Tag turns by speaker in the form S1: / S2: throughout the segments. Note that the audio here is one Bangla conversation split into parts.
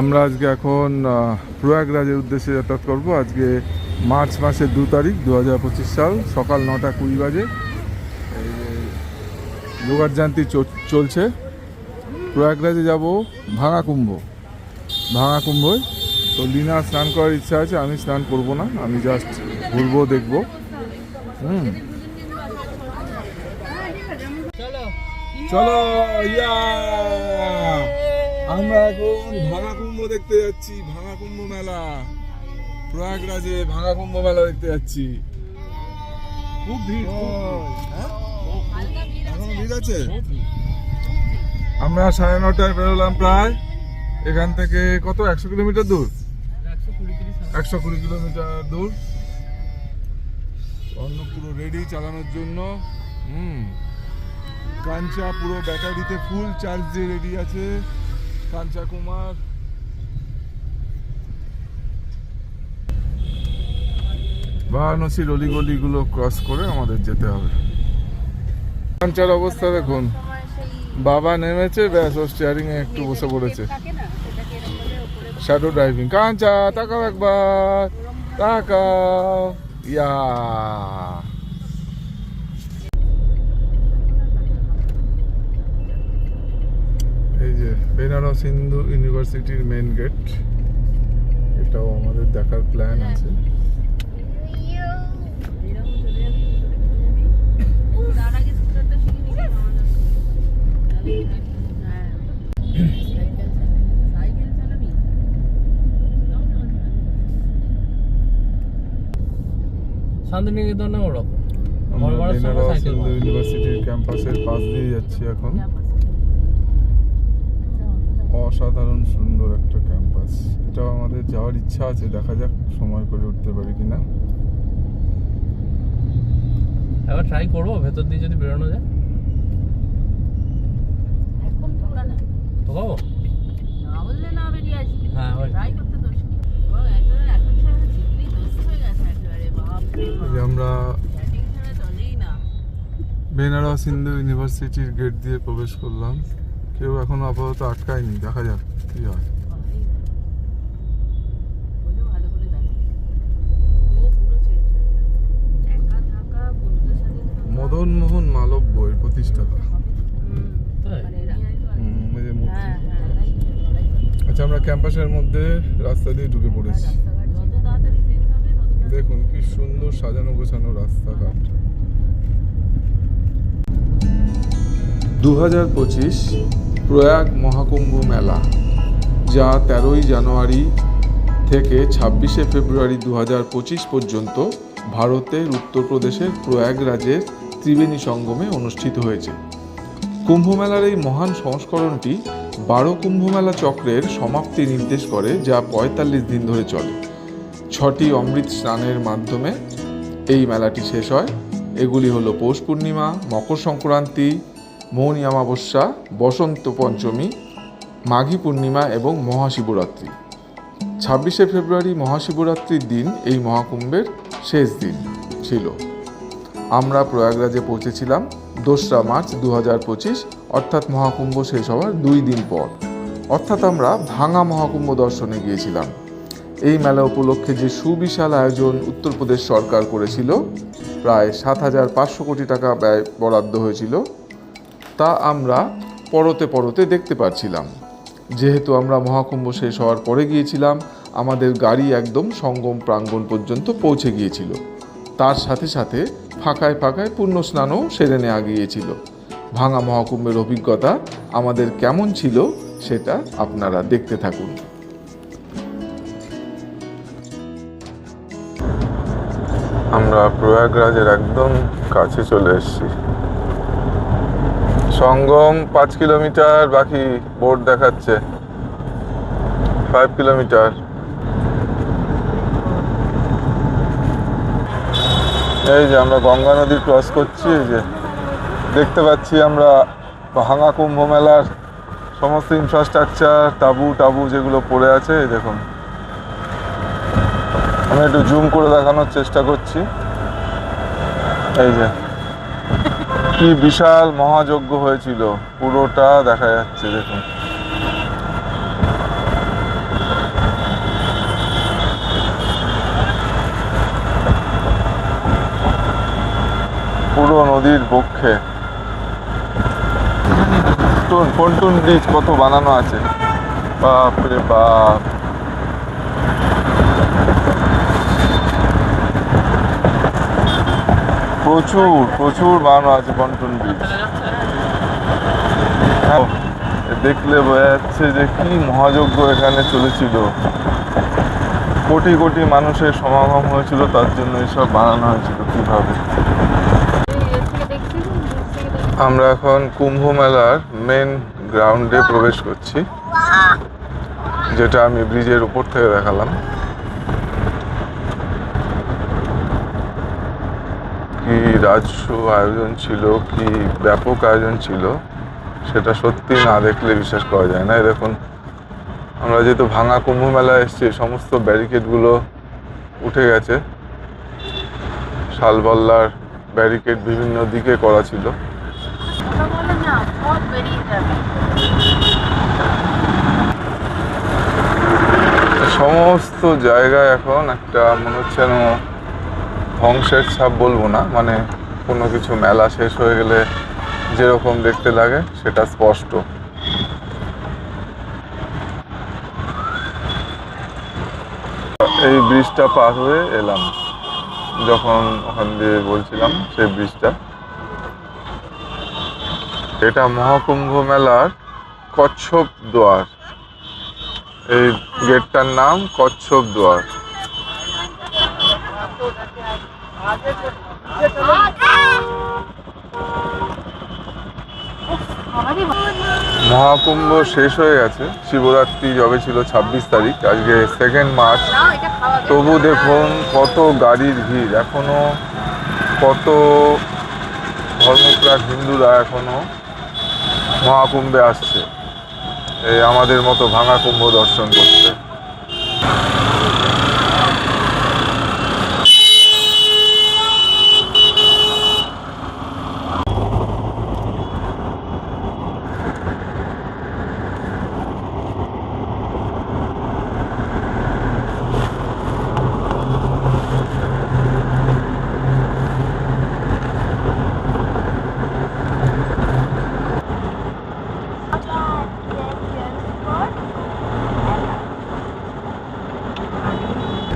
S1: আমরা আজকে এখন প্রয়াগরাজের উদ্দেশ্যে যাতায়াত করব। আজকে মার্চ মাসের 2 তারিখ 2025 সাল, সকাল 9:20 বাজে। এই যে যোগাযান্ত্রী চলছে। প্রয়াগরাজে যাব ভাঙা কুম্ভয়। তো লিনা স্নান করার ইচ্ছা আছে, আমি স্নান করব না, আমি জাস্ট ঘুরবো, দেখবো। চলো ইয়া, আমরা এখন ভাঙা কুম্ভ দেখতে যাচ্ছি। ভাঙা কুম্ভ মেলা, প্রয়াগরাজে ভাঙা কুম্ভ মেলা দেখতে যাচ্ছি। খুব ভিড়, এখনো ভিড় আছে। আমরা 9:30টায় বেরোলাম প্রায়। এখান থেকে কত 100 কিলোমিটার দূর, 120 কিলোমিটার দূর। অন্য পুরো রেডি চালানোর জন্য। কাঞ্চা পুরো ব্যাটারিতে ফুল চার্জ দিয়ে রেডি আছে। কাঞ্চা কুমার বারাণসীর অলিগলিগুলো ক্রস করে আমাদের যেতে হবে। কাঞ্চার অবস্থা দেখুন, বাবা নেমেছে, ব্যাস ও স্টিয়ারিং এ একটু বসে পড়েছে। Shadow driving. কাঞ্চা তাকাও একবার, তাকাও। ইয়া, এই যে বেনারস হিন্দু ইউনিভার্সিটির মেন গেট, এটাও আমাদের দেখার প্ল্যান আছে।
S2: শান্তিনিকেতন ওরকম
S1: বেনারস হিন্দু ইউনিভার্সিটির ক্যাম্পাসের পাশ দিয়ে যাচ্ছি এখন। অসাধারণ সুন্দর একটা ক্যাম্পাস। এটাও আমাদের যাওয়ার ইচ্ছা আছে, দেখা যাক সময় করে উঠতে পারি কিনা।
S2: এবার ট্রাই করবো ভেতর দিয়ে যদি বেরোনো যায়।
S3: এখন ঢোকা না,
S2: ঢোকাবো
S3: না বললে না বেরিয়ে আসবি।
S2: হ্যাঁ, ওই
S3: ট্রাই করতে দোষ কি? ও একবারে এখন ছাড়া চিকনি দোষ হয়ে গেছে একেবারে। বাপ রে বাপ,
S1: এই যে আমরা
S3: ব্যাটিং ছাড়া চলেই না।
S1: বেনারস হিন্দু ইউনিভার্সিটির গেট দিয়ে প্রবেশ করলাম। কেউ এখনো আপাতত আটকায়নি, দেখা যাক কি হয়।
S3: বলে ভালো করে দেখে, ও পুরো চেঞ্জ হয়ে যাবে। একা থাকা বন্ধুদের সাথে
S1: মদন মোহন মালব্য এর প্রতিষ্ঠাতা।
S2: তাই?
S3: মানে এরিয়ায় তো আছে।
S1: এই যে মূর্তি।
S3: হ্যাঁ হ্যাঁ, লড়াই করে।
S1: আচ্ছা, আমরা ক্যাম্পাসের মধ্যে রাস্তা দিয়ে ঢুকে পড়েছি।
S3: রাস্তাঘাট যত তাড়াতাড়ি চেঞ্জ হবে তত তাড়াতাড়ি।
S1: দেখুন কি সুন্দর সাজানো গোছানো রাস্তাঘাট। 2025 প্রয়াগ মহাকুম্ভ মেলা, যা 13ই জানুয়ারি থেকে 26শে ফেব্রুয়ারি 2025 পর্যন্ত ভারতের উত্তরপ্রদেশের প্রয়াগরাজের ত্রিবেণী সঙ্গমে অনুষ্ঠিত হয়েছে। কুম্ভমেলার এই মহান সংস্করণটি 12 কুম্ভমেলা চক্রের সমাপ্তি নির্দেশ করে, যা 45 দিন ধরে চলে। 6টি অমৃত স্নানের মাধ্যমে এই মেলাটি শেষ হয়। এগুলি হলো পৌষ পূর্ণিমা, মকর সংক্রান্তি, মৌনী অমাবস্যা, বসন্ত পঞ্চমী, মাঘী পূর্ণিমা এবং মহাশিবরাত্রি। 26শে ফেব্রুয়ারি মহাশিবরাত্রির দিন এই মহাকুম্ভের শেষ দিন ছিল। আমরা প্রয়াগরাজে পৌঁছেছিলাম 2রা মার্চ 2025, অর্থাৎ মহাকুম্ভ শেষ হওয়ার 2 দিন পর। অর্থাৎ আমরা ভাঙা মহাকুম্ভ দর্শনে গিয়েছিলাম। এই মেলা উপলক্ষে যে সুবিশাল আয়োজন উত্তরপ্রদেশ সরকার করেছিল, প্রায় 7,500 কোটি টাকা ব্যয় বরাদ্দ হয়েছিল, তা আমরা পরতে দেখতে পাচ্ছিলাম। যেহেতু আমরা মহাকুম্ভ শেষ হওয়ার পরে গিয়েছিলাম, আমাদের গাড়ি একদম সঙ্গম প্রাঙ্গণ পর্যন্ত পৌঁছে গিয়েছিল। তার সাথে সাথে ফাঁকায় পূর্ণ স্নানও সেরে নেওয়া গিয়েছিল। ভাঙা মহাকুম্ভের অভিজ্ঞতা আমাদের কেমন ছিল সেটা আপনারা দেখতে থাকুন। আমরা প্রয়াগরাজের একদম কাছে চলে এসেছি। সঙ্গম 5 কিলোমিটার বাকি, বোর্ড দেখাচ্ছে 5 কিলোমিটার। এই যে আমরা গঙ্গা নদী ক্রস করছি। এই যে দেখতে পাচ্ছি আমরা ভাঙা কুম্ভ মেলার সমস্ত ইনফ্রাস্ট্রাকচার, তাবু যেগুলো পড়ে আছে। এই দেখুন, আমি একটু জুম করে দেখানোর চেষ্টা করছি। এই যে কি বিশাল মহাযজ্ঞ হয়েছিল, পুরোটা দেখা যাচ্ছে দেখুন। পুরো নদীর পক্ষে পন্টুন ব্রিজ কত বানানো আছে, বাপরে বাপ। প্রচুর প্রচুর বানানো আছে পন্টুন ব্রিজ। হ্যাঁ, দেখলে বোঝা যাচ্ছে যে কি মহাযজ্ঞ এখানে চলেছিল, কোটি কোটি মানুষের সমাগম হয়েছিল, তার জন্য এসব বানানো হয়েছিল কিভাবে। আমরা এখন কুম্ভ মেলার মেন গ্রাউন্ডে প্রবেশ করছি, যেটা আমি ব্রিজের উপর থেকে দেখালাম। কি রাজস্ব আয়োজন ছিল, কি ব্যাপক আয়োজন ছিল, সেটা সত্যি না দেখলে বিশ্বাস করা যায় না। দেখুন, আমরা যেহেতু ভাঙা কুম্ভ মেলায় এসেছি, সমস্ত ব্যারিকেডগুলো উঠে গেছে। শালবল্লার ব্যারিকেড বিভিন্ন দিকে করা ছিল। সমস্ত জায়গায় এখন একটা মনে হচ্ছে যেন ধ্বংসের ছাপ বলবো না, মানে কোনো কিছু মেলা শেষ হয়ে গেলে যেরকম দেখতে লাগে সেটা স্পষ্ট। এই ব্রিজটা পার হয়ে এলাম, যখন ওখান দিয়ে বলছিলাম সেই ব্রিজটা। এটা মহাকুম্ভ মেলার কচ্ছপ দুয়ার। এই গেটটার নাম কচ্ছপ দুয়ার। মহাকুম্ভ শেষ হয়ে গেছে, শিবরাত্রি যবে ছিল 26 তারিখ, আজকে 2 মার্চ। তবু দেখুন কত গাড়ির ভিড়, এখনো কত ধর্মপ্রাণ হিন্দুরা এখনো মহাকুম্ভে আসছে এই আমাদের মতো ভাঙা কুম্ভ দর্শন করতে।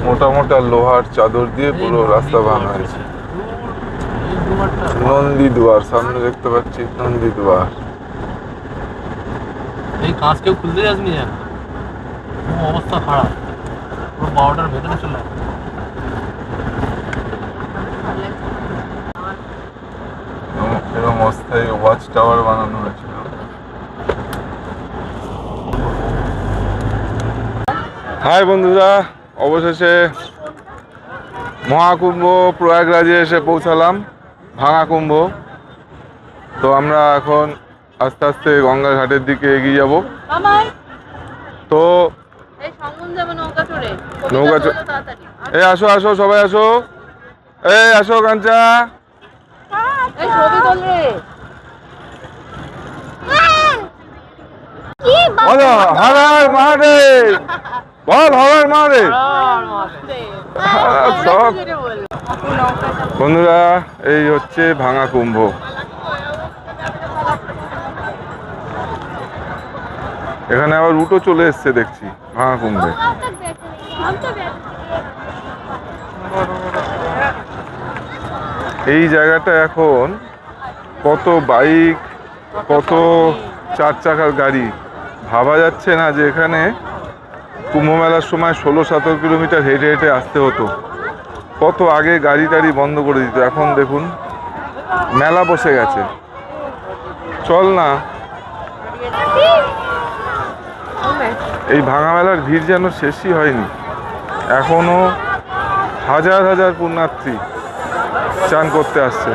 S1: মোটা মোটা লোহার চাদর দিয়ে পুরো রাস্তা বানানো হয়েছে। নন্দী দুয়ার সামনে দেখতে পাচ্ছি, নন্দী দুয়ার।
S2: এই কাঁচ কেউ খুলতে যাসনি যেন, অবস্থা খারাপ, পুরো 12টার ভেতরে চলে যায়।
S1: এরকম অস্থায়ী ওয়াচ টাওয়ার বানানো হয়েছিল। হাই বন্ধুরা, অবশেষে মহাকুম্ভ প্রয়াগরাজে এসে পৌঁছালাম, ভাঙা কুম্ভ। তো আমরা এখন আস্তে আস্তে গঙ্গার ঘাটের দিকে এগিয়ে যাব। তো নৌকা এই আসো আসো সবাই আসো, এই আসো কাঞ্চা, বলো হর হর মহাদেব, বল হর হর মহাদেব। সব বন্ধুরা, এই হচ্ছে ভাঙা কুম্ভ। এখানে আবার রুটও চলে এসছে দেখছি ভাঙা কুম্ভে। এই জায়গাটা এখন কত বাইক, কত 4 চাকার গাড়ি, ভাবা যাচ্ছে না যে এখানে কুম্ভ মেলার সময় 16-17 কিলোমিটার হেঁটে হেঁটে আসতে হতো। কত আগে গাড়ি টাড়ি বন্ধ করে দিত, এখন দেখুন মেলা বসে গেছে। চল না, এই ভাঙা মেলার ভিড় যেন শেষই হয়নি। এখনো হাজার হাজার পুণ্যার্থী চান করতে আসছে।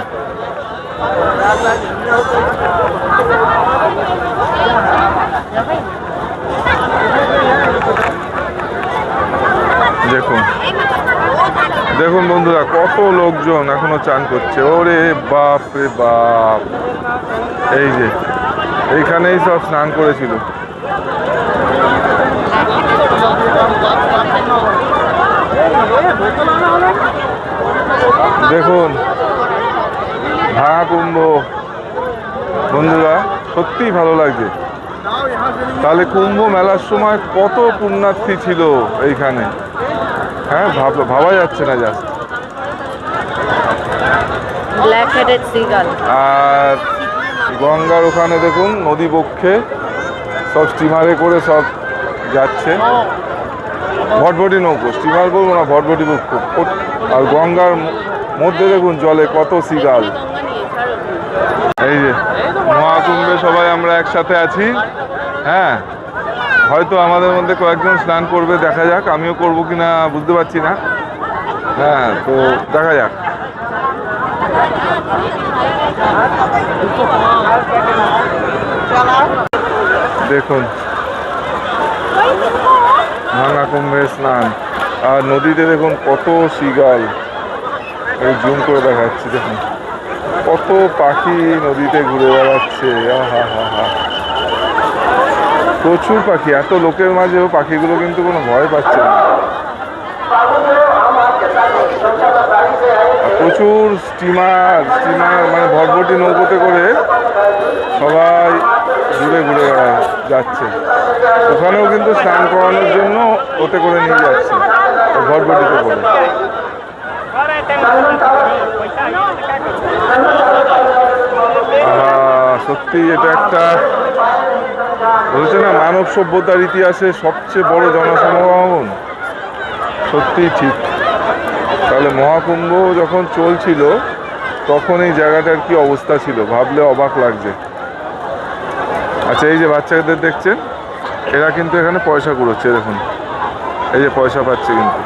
S1: দেখুন দেখুন বন্ধুরা, কত লোকজন এখনো চান করছে। ওরে বাপ রে বাপ, এই যে এইখানেই সব স্নান করেছিল। দেখুন ভাঙা কুম্ভ বন্ধুরা, সত্যিই ভালো লাগছে। তাহলে কুম্ভ মেলার সময় কত পুণ্যার্থী ছিল এইখানে, হ্যাঁ ভাবা যাচ্ছে না জাস্ট।
S3: Black headed seagull.
S1: আর গঙ্গার ওখানে দেখুন নদী বক্ষে সব স্টিমারে করে সব যাচ্ছে, ভটভটি নৌকো, স্টিমার বলবো না, ভটভটি নৌকো। আর গঙ্গার মধ্যে দেখুন জলে কত সিগাল। এই যে মহাকুম্ভে সবাই আমরা একসাথে আছি। হ্যাঁ, হয়তো আমাদের মধ্যে কয়েকজন স্নান করবে, দেখা যাক। আমিও করবো কিনা বুঝতে পারছি না। হ্যাঁ, তো দেখা যাক। দেখুন ভাঙা কুম্ভে স্নান, আর নদীতে দেখুন কত সিগাল। এই জুম করে দেখাচ্ছি, দেখুন কত পাখি নদীতে ঘুরে বেড়াচ্ছে। হা হা হা, প্রচুর পাখি। এত লোকের মাঝেও পাখিগুলো কিন্তু কোনো ভয় পাচ্ছে না। প্রচুর স্টিমার মানে ভটভটি নৌকোতে করে সবাই ঘুরে ঘুরে যাচ্ছে। ওখানেও কিন্তু স্নান করানোর জন্য ওতে করে নিয়ে যাচ্ছে, ভটভটিতে করে। সত্যি এটা একটা বলছে না, মানব সভ্যতার ইতিহাসে সবচেয়ে বড় জনসমাগম। সত্যি ঠিক। তাহলে মহাকুম্ভ যখন চলছিল তখন এই জায়গাটার কি অবস্থা ছিল ভাবলে অবাক লাগছে। আচ্ছা, এই যে বাচ্চাদের দেখছেন, এরা কিন্তু এখানে পয়সা কুড়োচ্ছে। দেখুন এই যে পয়সা পাচ্ছে, কিন্তু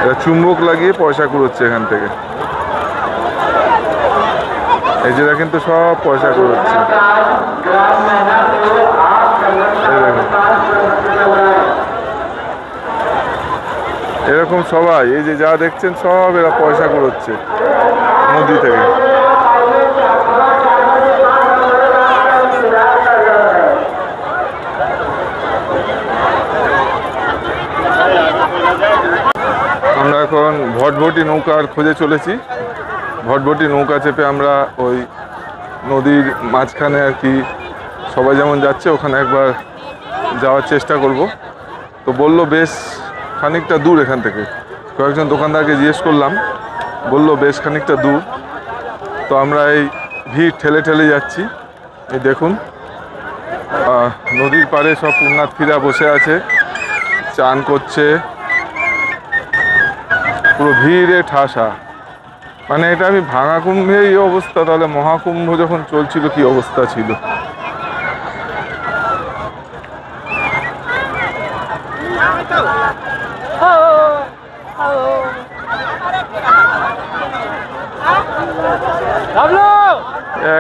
S1: এরা চুম্বক লাগিয়ে পয়সা কুড়োচ্ছে এখান থেকে। এই যে কিন্তু সব পয়সা কুড়োচ্ছে। এরকম সবাই, এই যে যা দেখছেন সব এরা পয়সা কুড়োচ্ছে নদী থেকে। আমরা এখন ভটভটি নৌকার খোঁজে চলেছি। ভটভটি নৌকা চেপে আমরা ওই নদীর মাঝখানে আর কি সবাই যেমন যাচ্ছে ওখানে একবার যাওয়ার চেষ্টা করব। তো বললো বেশ খানিকটা দূর এখান থেকে। কয়েকজন দোকানদারকে জিজ্ঞেস করলাম, বললো বেশ খানিকটা দূর। তো আমরা এই ভিড় ঠেলে ঠেলে যাচ্ছি। এই দেখুন নদীর পাড়ে সব পুণ্যার্থীরা বসে আছে, চান করছে, পুরো ভিড়ে ঠাসা। মানে এটা আমি ভাঙা কুম্ভে এই অবস্থা, তাহলে মহাকুম্ভ যখন চলছিল কি অবস্থা ছিল।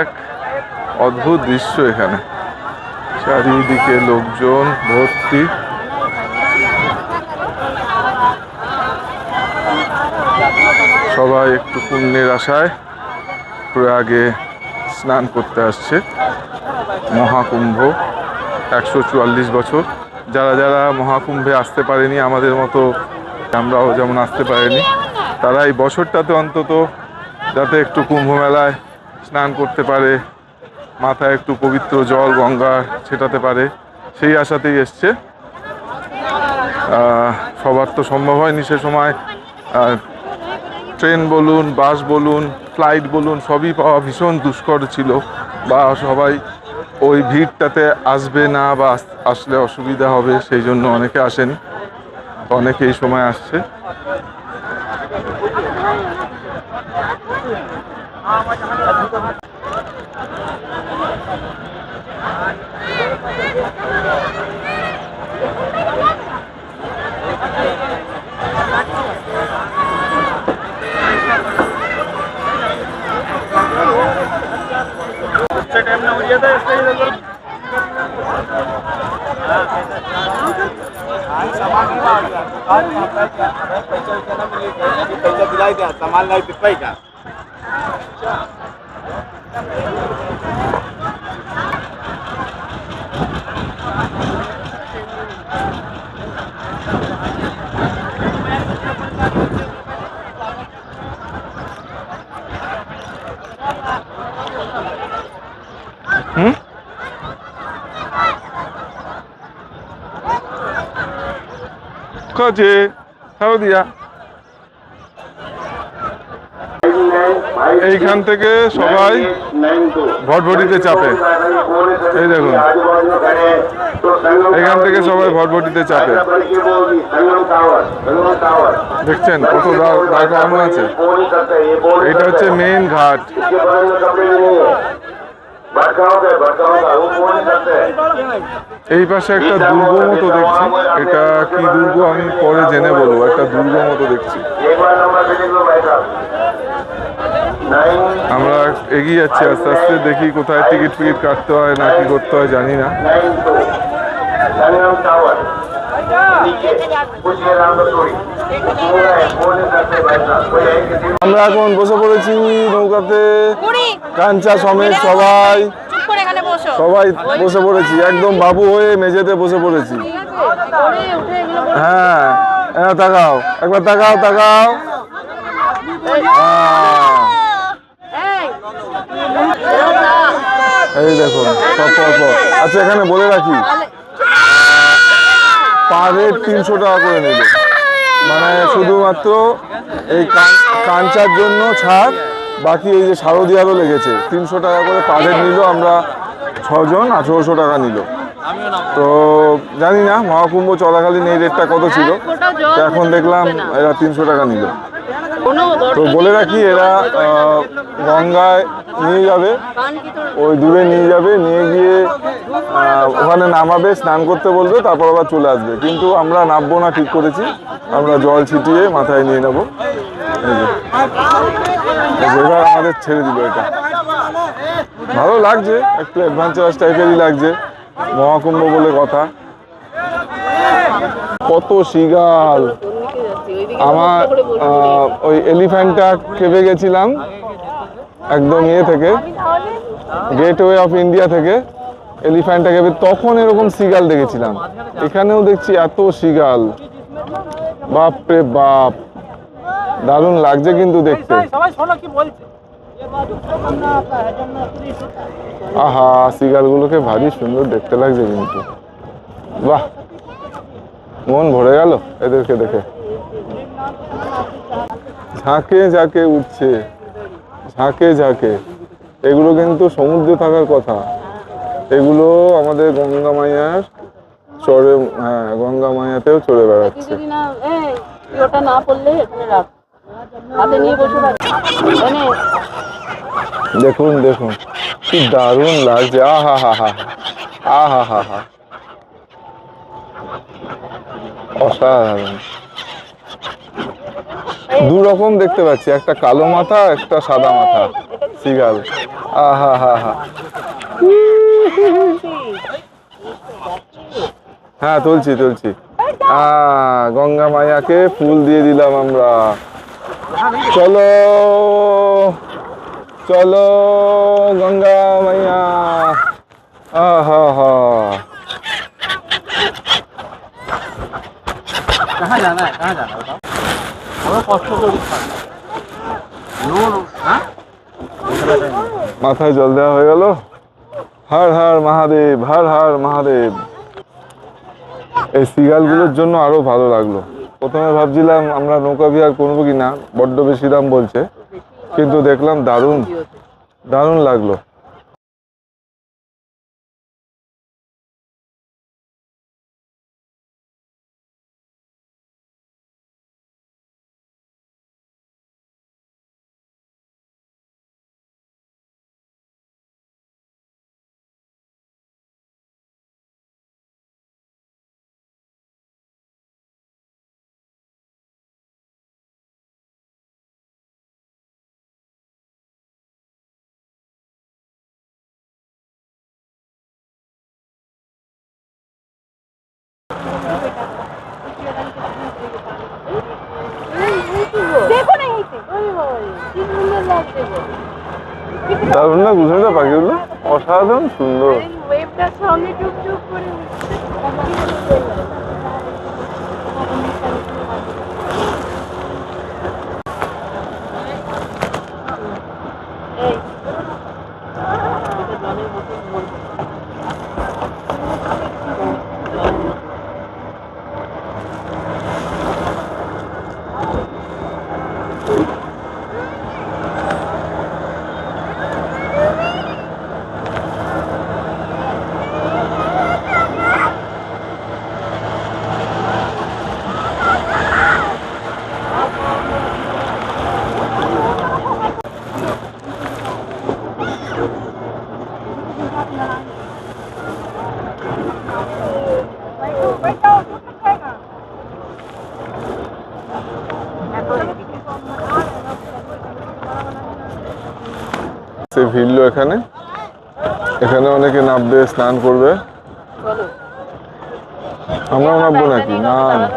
S1: এক অদ্ভুত দৃশ্য এখানে, চারিদিকে লোকজন ভর্তি। সবাই একটু পুণ্যের আশায় প্রয়াগে স্নান করতে আসছে। মহাকুম্ভ 144 বছর। যারা যারা মহাকুম্ভে আসতে পারেনি, আমাদের মতো আমরাও যেমন আসতে পারিনি, তারা এই বছরটাতে অন্তত যাতে একটু কুম্ভ মেলায় স্নান করতে পারে, মাথায় একটু পবিত্র জল গঙ্গা ছেটাতে পারে, সেই আশাতেই এসছে। সবার তো সম্ভব হয়নি সে সময়। ট্রেন বলুন, বাস বলুন, ফ্লাইট বলুন, সবই পাওয়া ভীষণ দুষ্কর ছিল। বা সবাই ওই ভিড়টাতে আসবে না, বা আসলে অসুবিধা হবে, সেই জন্য অনেকে আসেনি। অনেকে এই সময় আসছে।
S4: सामान नहीं पिपाई का
S1: খোঁজে শারদিয়া। এইখান থেকে সবাই ভটভটিতে চাপে, এই দেখুন এখান থেকে সবাই ভটভটিতে চাপে। দেখছেন কত দাঁড় করানো আছে। এটা হচ্ছে মেইন ঘাট। এই পাশে একটা দুর্গ মতো দেখছি, এটা কি দুর্গ আমি পরে জেনে বলবো। একটা দুর্গ মতো দেখছি। আমরা এগিয়ে যাচ্ছি আস্তে আস্তে, দেখি কোথায় টিকিট ফিকিট কাটতে হয় না কি করতে হয় জানি না। আমরা এখন বসে পড়েছি নৌকাতে, কাঞ্চা সমেত সবাই সবাই বসে পড়েছি, একদম বাবু হয়ে মেঝেতে বসে পড়েছি। হ্যাঁ হ্যাঁ, তাকাও একবার, তাকাও তাকাও। এই দেখুন সব পর। আচ্ছা এখানে বলে রাখি, পার হেড 300 টাকা করে নেবে, মানে শুধুমাত্র এই কাঞ্চার জন্য ছাড়, বাকি এই যে শারদিয়ারও লেগেছে 300 টাকা করে পার হেড নিল। আমরা 6 জন 1800 টাকা নিল। তো জানি না মহাকুম্ভ চলাকালীন এই রেটটা কত ছিল, তো এখন দেখলাম এরা 300 টাকা নিল। তো বলে রাখি, এরা গঙ্গায় নিয়ে যাবে, ওই দূরে নিয়ে যাবে, নিয়ে গিয়ে ওখানে নামাবে, স্নান করতে বলবে, তারপর আবার চলে আসবে। কিন্তু আমরা নামবো না ঠিক করেছি, আমরা জল ছিটিয়ে মাথায় নিয়ে নেবো। এবার আমাদের ছেড়ে দিল। এটা ভালো লাগছে, একটু অ্যাডভেঞ্চারাস টাইপেরই লাগছে, মহাকুম্ভ বলে কথা। কত সিগাল। আমার ওই এলিফ্যান্টটা কেঁপে গেছিলাম একদম থেকে, গেটওয়ে অফ ইন্ডিয়া থেকে এলিফ্যান্টটা কেঁপে, তখন এরকম সিগাল দেখেছিলাম। এখানেও দেখছি এত সিগাল, বাপ রে বাপ, দারুণ লাগছে কিন্তু দেখতে। আহা, সিগালগুলোকে ভারী সুন্দর দেখতে লাগছে কিন্তু, বাহ, মন ভরে গেল এদেরকে দেখে। ঝাঁকে ঝাঁকে উঠছে, ঝাঁকে ঝাঁকে। এগুলো কিন্তু সমুদ্রে থাকার কথা, এগুলো আমাদের গঙ্গা মাইয়ার চরে, হ্যাঁ গঙ্গা মাইয়াতেও চড়ে বেড়াচ্ছে। দেখুন দেখুন কি দারুণ লাগছে। আহা হা হা, আহা হা হা, অসাধারণ। দু রকম দেখতে পাচ্ছি, একটা কালো মাথা, একটা সাদা মাথা সিগাল। আহা হা হা, হ্যাঁ তুলছি। গঙ্গা মায়াকে ফুল দিয়ে দিলাম আমরা। চলো চলো গঙ্গা মাইয়া। আহা হা,
S2: कहाँ जाना है बताओ? हमें कष्ट করে
S1: মাথায় জল দেওয়া হয়ে গেল। হর হর মহাদেব, হর হর মহাদেব। এই সিগালগুলোর জন্য আরো ভালো লাগলো। প্রথমে ভাবছিলাম আমরা নৌকা বিহার করবো কিনা, বড্ড বেশি দাম বলছে, কিন্তু দেখলাম দারুণ দারুণ লাগলো। দারুণ না বুঝলি পাখিগুলো, অসাধারণ সুন্দর। সে ভিড়লো এখানে, এখানে অনেকে নামবে, স্নান করবে।
S3: চলো
S1: আমরাও নামবো নাকি? না না।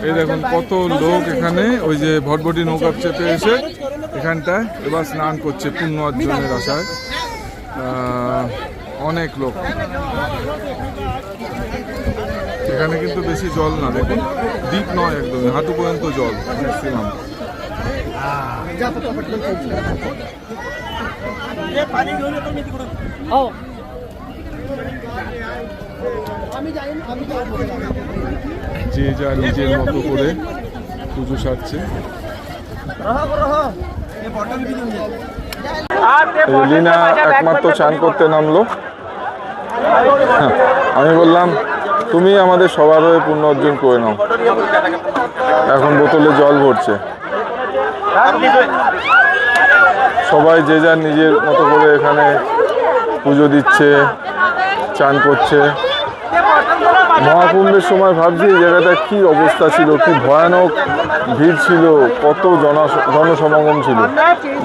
S1: এই দেখুন কত লোক এখানে ওই যে ভটভটি নৌকা চেপে এসে এখানটায় এবার স্নান করছে পুণ্য অর্জনের আশায়। অনেক লোক এখানে, কিন্তু বেশি জল না, দেখুন ডিপ নয়, একদম হাঁটু পর্যন্ত জল ম্যাক্সিমাম। যে যা নিজের মতো করে পুজো সারছে। লীনা একমাত্র চান করতে নামলো। আমি বললাম তুমি আমাদের সবার হয়ে পুণ্য অর্জন করে নাও। এখন বোতলে জল ভরছে। সবাই যে যার নিজের মতো করে এখানে পুজো দিচ্ছে, চান করছে। মহাকুম্ভের সময় ভাবছি এই জায়গাটা কি অবস্থা ছিল, কি ভয়ানক ভিড় ছিল, কত জনসমাগম ছিল।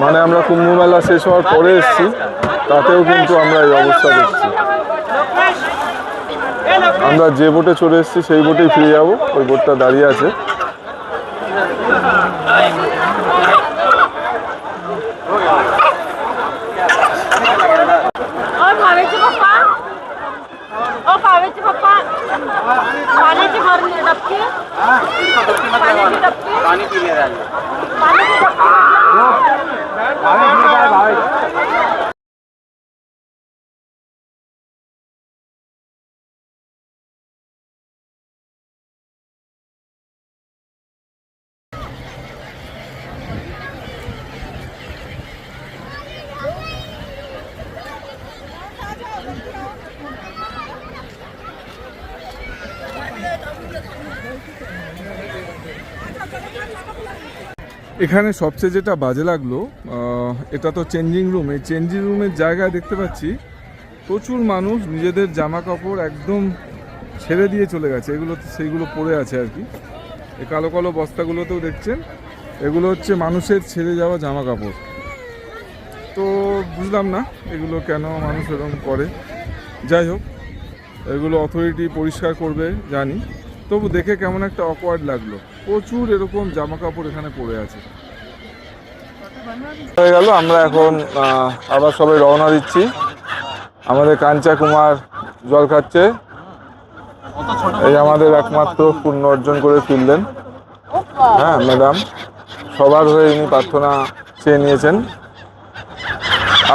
S1: মানে আমরা কুম্ভ মেলা শেষ হওয়ার পরে এসেছি, তাতেও কিন্তু আমরা এই অবস্থা দেখছি। আমরা যে বোটে চলে এসেছি সেই বোটেই ফিরে যাবো, ওই বোটটা দাঁড়িয়ে আছে। এখানে সবচেয়ে যেটা বাজে লাগলো, এটা তো চেঞ্জিং রুম। এই চেঞ্জিং রুমের জায়গায় দেখতে পাচ্ছি প্রচুর মানুষ নিজেদের জামা কাপড় একদম ছেড়ে দিয়ে চলে গেছে। এগুলো সেইগুলো পড়ে আছে আর কি। এই কালো কালো বস্তাগুলোতেও দেখছেন, এগুলো হচ্ছে মানুষের ছেড়ে যাওয়া জামা কাপড়। তো বুঝলাম না এগুলো কেন মানুষ এরকম করে। যাই হোক, এগুলো অথরিটি পরিষ্কার করবে জানি, তবু দেখে কেমন একটা অকওয়ার্ড লাগলো। প্রচুর এরকম জামা কাপড় এখানে পড়ে আছে। হয়ে গেল, আমরা এখন আবার সবাই রওনা দিচ্ছি। আমাদের কাঞ্চা কুমার জল খাচ্ছে, এই আমাদের একমাত্র পুণ্য অর্জন করে ফিরলেন। হ্যাঁ ম্যাডাম, সবার হয়ে ইনি প্রার্থনা চেয়ে নিয়েছেন।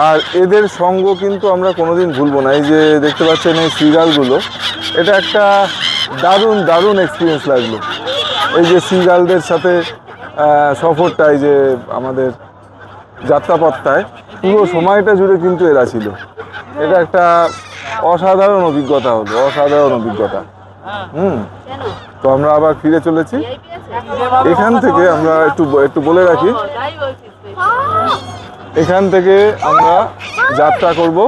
S1: আর এদের সঙ্গ কিন্তু আমরা কোনোদিন ভুলবো না। এই যে দেখতে পাচ্ছেন এই সিগালগুলো, এটা একটা দারুণ দারুণ এক্সপিরিয়েন্স লাগলো। এই যে সিগালদের সাথে সফরটা, এই যে আমাদের যাত্রাপথটায় পুরো সময়টা জুড়ে কিন্তু এরা ছিল। এটা একটা অসাধারণ অভিজ্ঞতা হলো, অসাধারণ অভিজ্ঞতা। তো আমরা আবার ফিরে চলেছি। এখান থেকে আমরা একটু বলে রাখি, এখান থেকে আমরা যাত্রা করব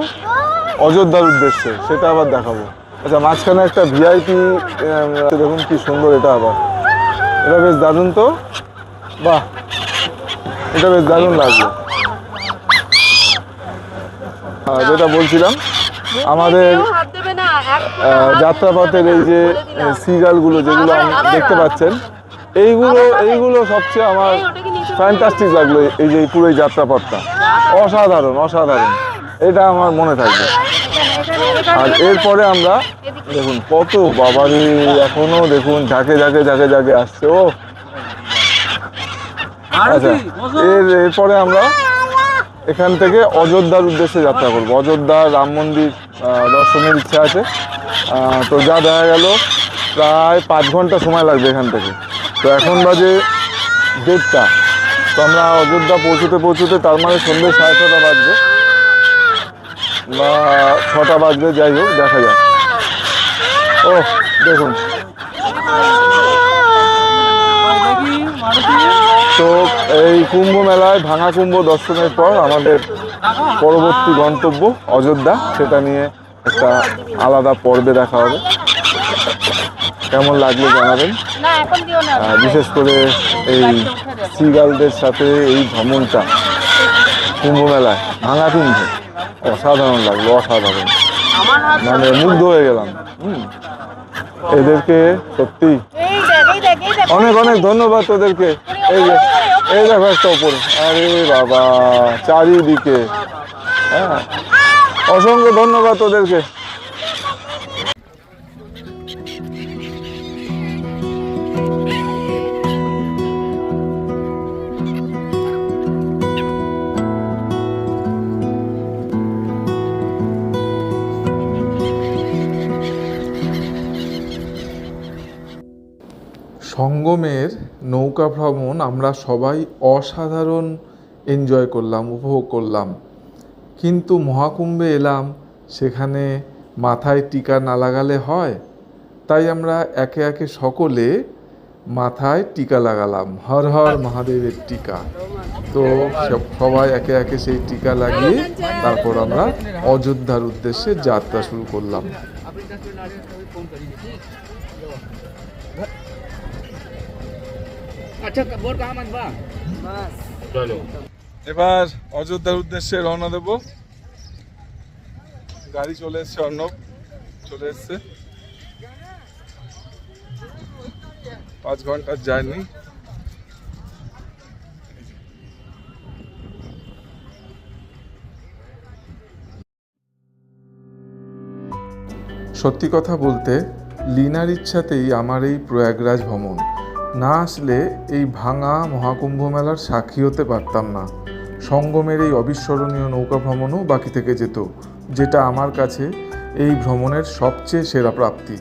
S1: অযোধ্যার উদ্দেশ্যে, সেটা আবার দেখাবো। আচ্ছা, মাঝখানে একটা ভিআইপি দেখুন কি সুন্দর, এটা আবার এটা বেশ দারুণ। তো বাহ, এটা বেশ দারুণ লাগলো। যেটা বলছিলাম, আমাদের যাত্রাপথের এই যে সিগালগুলো যেগুলো দেখতে পাচ্ছেন, এইগুলো সবচেয়ে আমার ফ্যান্টাস্টিক লাগলো। এই যে পুরো এই যাত্রাপথটা অসাধারণ অসাধারণ, এটা আমার মনে থাকবে। আর এরপরে আমরা দেখুন কত বাবারি, এখনো দেখুন ঝাঁকে ঝাঁকে ঝাঁকে ঝাঁকে আসছে। ও আচ্ছা, এরপরে আমরা এখান থেকে অযোধ্যার উদ্দেশ্যে যাত্রা করব। অযোধ্যা রাম মন্দির দর্শনের ইচ্ছা আছে। তো যা দেখা গেল প্রায় 5 ঘন্টা সময় লাগবে এখান থেকে। তো এখন বাজে 1:30। তো আমরা অযোধ্যা পৌঁছতে তার মানে সন্ধ্যে 6:30 বাজবে বা 6টা বাজবে, যাই হোক দেখা যাক। ও দেখুন, তো এই কুম্ভ মেলায় ভাঙা কুম্ভ দর্শনের পর আমাদের পরবর্তী গন্তব্য অযোধ্যা, সেটা নিয়ে একটা আলাদা পর্বে দেখা হবে। কেমন লাগলো জানাবেন।
S3: না এখন দিও না
S1: বিশেষ করে এই সিগালদের সাথে এই ভ্রমণটা কুম্ভ মেলায় ভাঙাকুণ্ঠে অসাধারণ লাগলো, অসাধারণ,
S3: আমার হাত
S1: মানে মুগ্ধ হয়ে গেলাম। এদেরকে সত্যি
S3: এই দেখ এই দেখ এই দেখ
S1: অনেক অনেক ধন্যবাদ তোদেরকে। এই যে এই দেখো একটা ওপরে, আরে বাবা চারিদিকে, হ্যাঁ অসংখ্য ধন্যবাদ তোদেরকে। সঙ্গমের নৌকা ভ্রমণ আমরা সবাই অসাধারণ এনজয় করলাম, উপভোগ করলাম। কিন্তু মহাকুম্ভে এলাম, সেখানে মাথায় টিকা না লাগালে হয়, তাই আমরা একে একে সকলে মাথায় টিকা লাগালাম, হর হর মহাদেবের টিকা। তো সবাই একে একে সেই টিকা লাগিয়ে তারপর আমরা অযোধ্যার উদ্দেশ্যে যাত্রা শুরু করলাম। এবার অযোধ্যার উদ্দেশ্যে রওনা দেব। গাড়ি চলে এসছে, অর্ণব চলে এসছে। 5 ঘন্টার জার্নি। সত্যি কথা বলতে লীনার ইচ্ছাতেই আমার এই প্রয়াগরাজ ভ্রমণ। না আসলে এই ভাঙা মহাকুম্ভ মেলার সাক্ষী হতে পারতাম না। সঙ্গমের এই অবিস্মরণীয় নৌকা ভ্রমণও বাকি থেকে যেত, যেটা আমার কাছে এই ভ্রমণের সবচেয়ে সেরা প্রাপ্তি।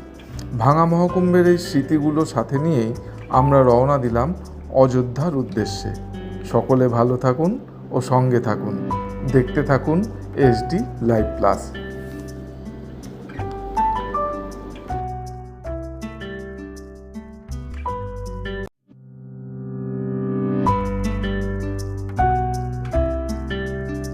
S1: ভাঙা মহাকুম্ভের এই স্মৃতিগুলো সাথে নিয়েই আমরা রওনা দিলাম অযোধ্যার উদ্দেশ্যে। সকলে ভালো থাকুন ও সঙ্গে থাকুন, দেখতে থাকুন SD লাইভ প্লাস।